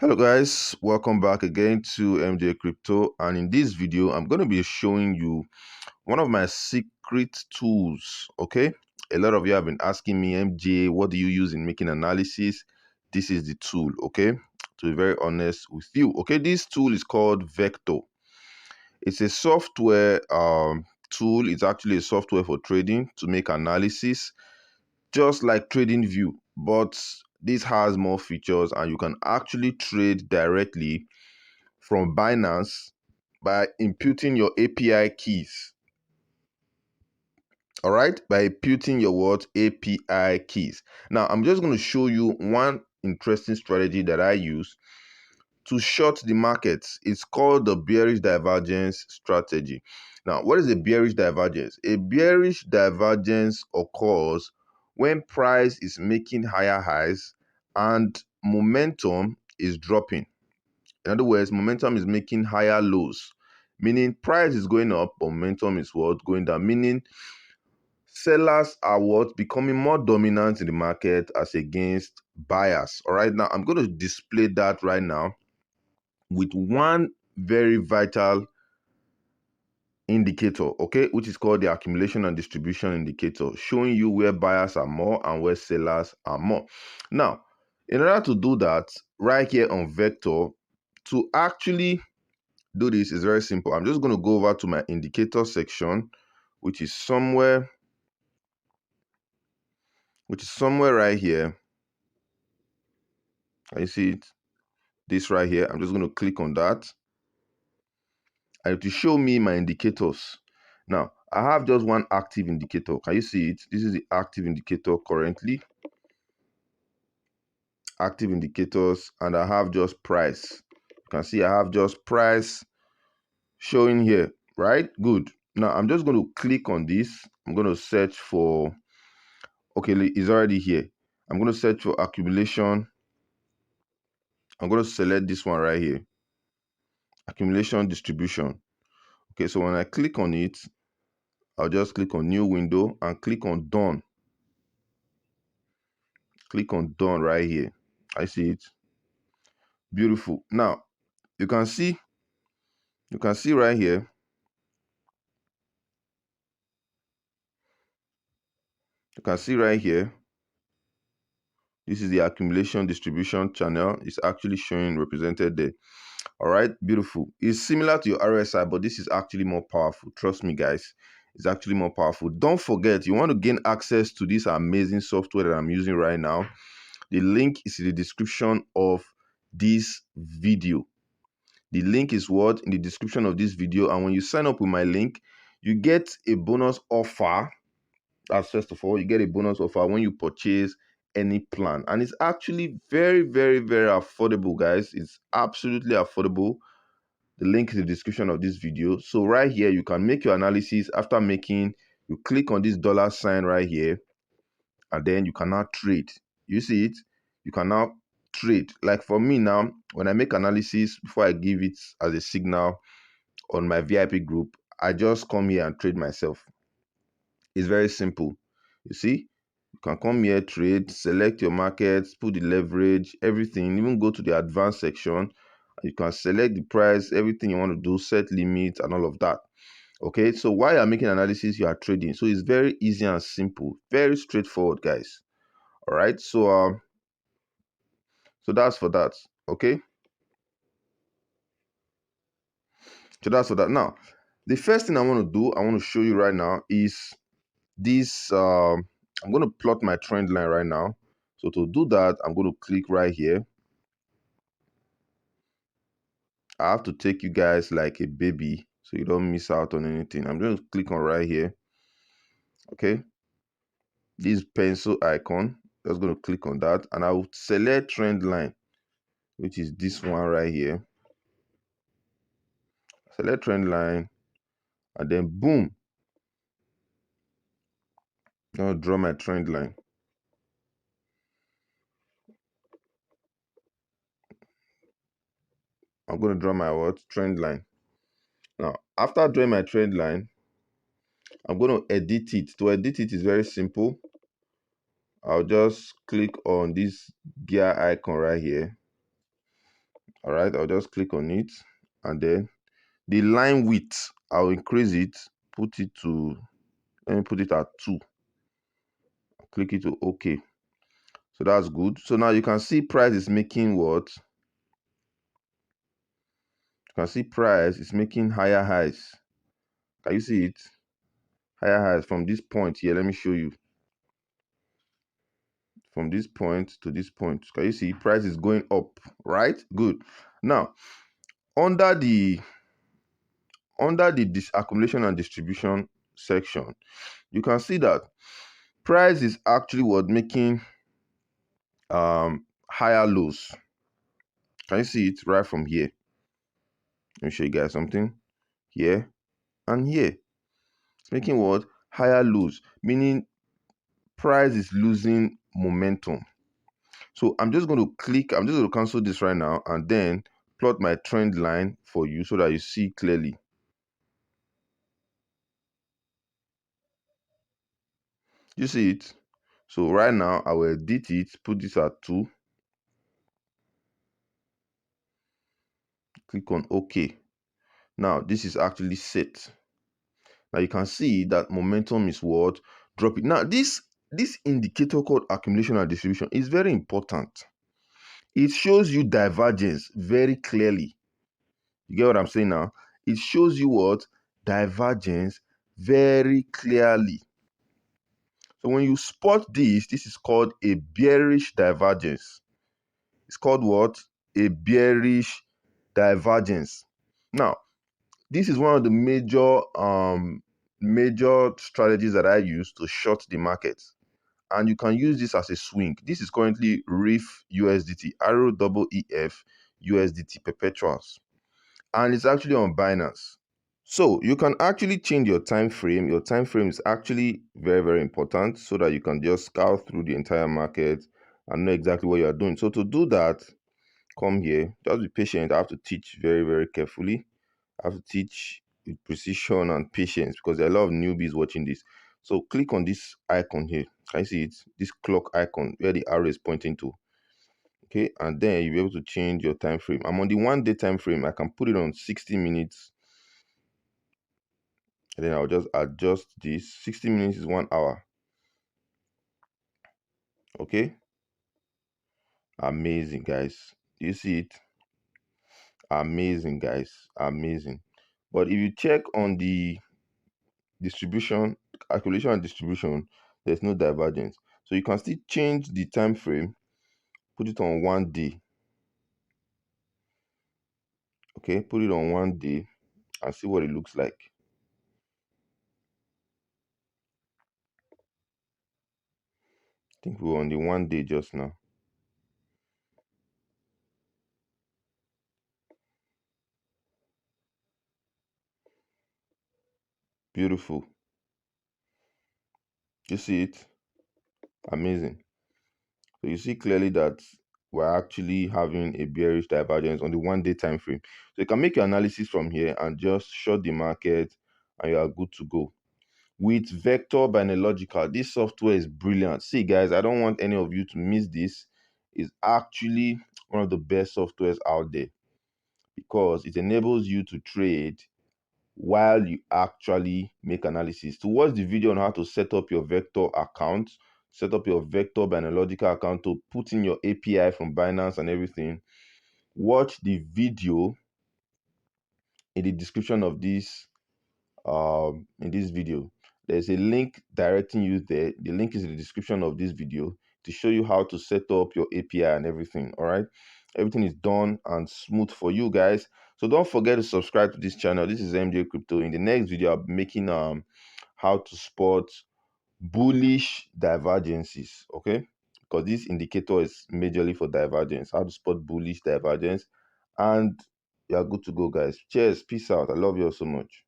Hello guys, welcome back again to MJ Crypto, and in this video I'm going to be showing you one of my secret tools. Okay, a lot of you have been asking me, MJ, what do you use in making analysis? This is the tool. Okay, to be very honest with you. Okay, this tool is called Vector. It's a software tool. It's actually a software for trading to make analysis, just like TradingView, but this has more features and you can actually trade directly from Binance by imputing your API keys. All right, by imputing your what API keys. Now, I'm just going to show you one interesting strategy that I use to short the markets. It's called the bearish divergence strategy. Now, what is a bearish divergence? A bearish divergence occurs when price is making higher highs and momentum is dropping. In other words, momentum is making higher lows, meaning price is going up, but momentum is what? Going down, meaning sellers are what? Becoming more dominant in the market as against buyers. All right, now I'm going to display that right now with one very vital indicator, okay, which is called the accumulation and distribution indicator, showing you where buyers are more and where sellers are more. Now, in order to do that, right here on Vector, to actually do this is very simple. I'm just going to go over to my indicator section, which is somewhere right here. Can you see it? This right here. I'm just going to click on that, and it will show me my indicators. Now, I have just one active indicator. Can you see it? This is the active indicator currently. Active indicators, and I have just price. You can see I have just price showing here, right? Good. Now, I'm just going to click on this. I'm going to search for, okay, it's already here. I'm going to search for accumulation. I'm going to select this one right here, accumulation distribution. Okay, so when I click on it, I'll just click on new window and click on done. Click on done right here. I see it. Beautiful. Now, you can see right here, this is the accumulation distribution channel. It's actually showing represented there. All right, beautiful. It's similar to your RSI, but this is actually more powerful. Trust me, guys. It's actually more powerful. Don't forget, you want to gain access to this amazing software that I'm using right now. The link is in the description of this video. The link is what? In the description of this video. And when you sign up with my link, you get a bonus offer. That's first of all, you get a bonus offer when you purchase any plan. And it's actually very, very, very affordable, guys. It's absolutely affordable. The link is in the description of this video. So right here, you can make your analysis. After making, you click on this dollar sign right here, and then you can now trade. You see it? You can now trade. Like for me now, when I make analysis, before I give it as a signal on my VIP group, I just come here and trade myself. It's very simple. You see? You can come here, trade, select your markets, put the leverage, everything, even go to the advanced section. You can select the price, everything you want to do, set limits and all of that. Okay, so while you're making analysis, you are trading. So it's very easy and simple, very straightforward, guys. All right, so that's for that. Okay, so that's for that. Now, the first thing I want to do, I want to show you right now is this. I'm going to plot my trend line right now. So to do that, I'm going to click right here. I have to take you guys like a baby so you don't miss out on anything. I'm going to click on right here. Okay, this pencil icon, just going to click on that, and I will select trend line, which is this one right here. Select trend line, and then boom, I'm going to draw my trend line. I'm going to draw my what? Trend line. Now, after drawing my trend line, I'm going to edit it. To edit it is very simple. I'll just click on this gear icon right here. All right, I'll just click on it, and then the line width, I'll increase it, put it to, let me put it at 2. Click it to OK. So that's good. So now you can see price is making what? You can see price is making higher highs. Can you see it? Higher highs from this point here. Let me show you. From this point to this point. Can you see price is going up, right? Good. Now, under the accumulation and distribution section, you can see that price is actually what making higher lows. Can you see it right from here? Let me show you guys something. Here and here. It's making what? Higher lows, meaning price is losing momentum. So I'm just going to cancel this right now and then plot my trend line for you so that you see clearly. You see it? So right now I will edit it, put this at 2. Click on OK. Now this is actually set. Now you can see that momentum is what? Dropping. Now this indicator called accumulation and distribution is very important. It shows you divergence very clearly. You get what I'm saying now? It shows you what? Divergence very clearly. So when you spot this is called a bearish divergence. It's called what? A bearish divergence. Now, this is one of the major strategies that I use to short the market. And you can use this as a swing. This is currently REF USDT, ROEEF USDT perpetuals. And it's actually on Binance. So you can actually change your time frame. Your time frame is actually very, very important so that you can just scout through the entire market and know exactly what you are doing. So to do that, come here, just be patient. I have to teach very, very carefully. I have to teach with precision and patience because there are a lot of newbies watching this. So click on this icon here. Can you see it? This clock icon where the arrow is pointing to. Okay, and then you'll be able to change your time frame. I'm on the 1-day time frame. I can put it on 60 minutes. And then I'll just adjust this. 60 minutes is 1 hour. Okay. Amazing, guys. You see it? Amazing, guys. Amazing. But if you check on the distribution, calculation and distribution, there's no divergence. So you can still change the time frame, put it on 1 day. Okay, put it on 1 day and see what it looks like. I think we were on the 1 day just now. Beautiful. You see it? Amazing. So you see clearly that we're actually having a bearish divergence on the 1-day time frame. So you can make your analysis from here and just short the market and you are good to go. With Vector Biological, this software is brilliant. See guys, I don't want any of you to miss this. It's actually one of the best softwares out there because it enables you to trade while you actually make analysis. To watch the video on how to set up your Vector account, set up your Vector Biological account to put in your API from Binance and everything, watch the video in the description of this video. There's a link directing you there. The link is in the description of this video to show you how to set up your API and everything. All right, everything is done and smooth for you guys. So don't forget to subscribe to this channel. This is MJ Crypto. In the next video, I'll be making how to spot bullish divergences. Okay, because this indicator is majorly for divergence. How to spot bullish divergence, and you are good to go, guys. Cheers, peace out. I love you all so much.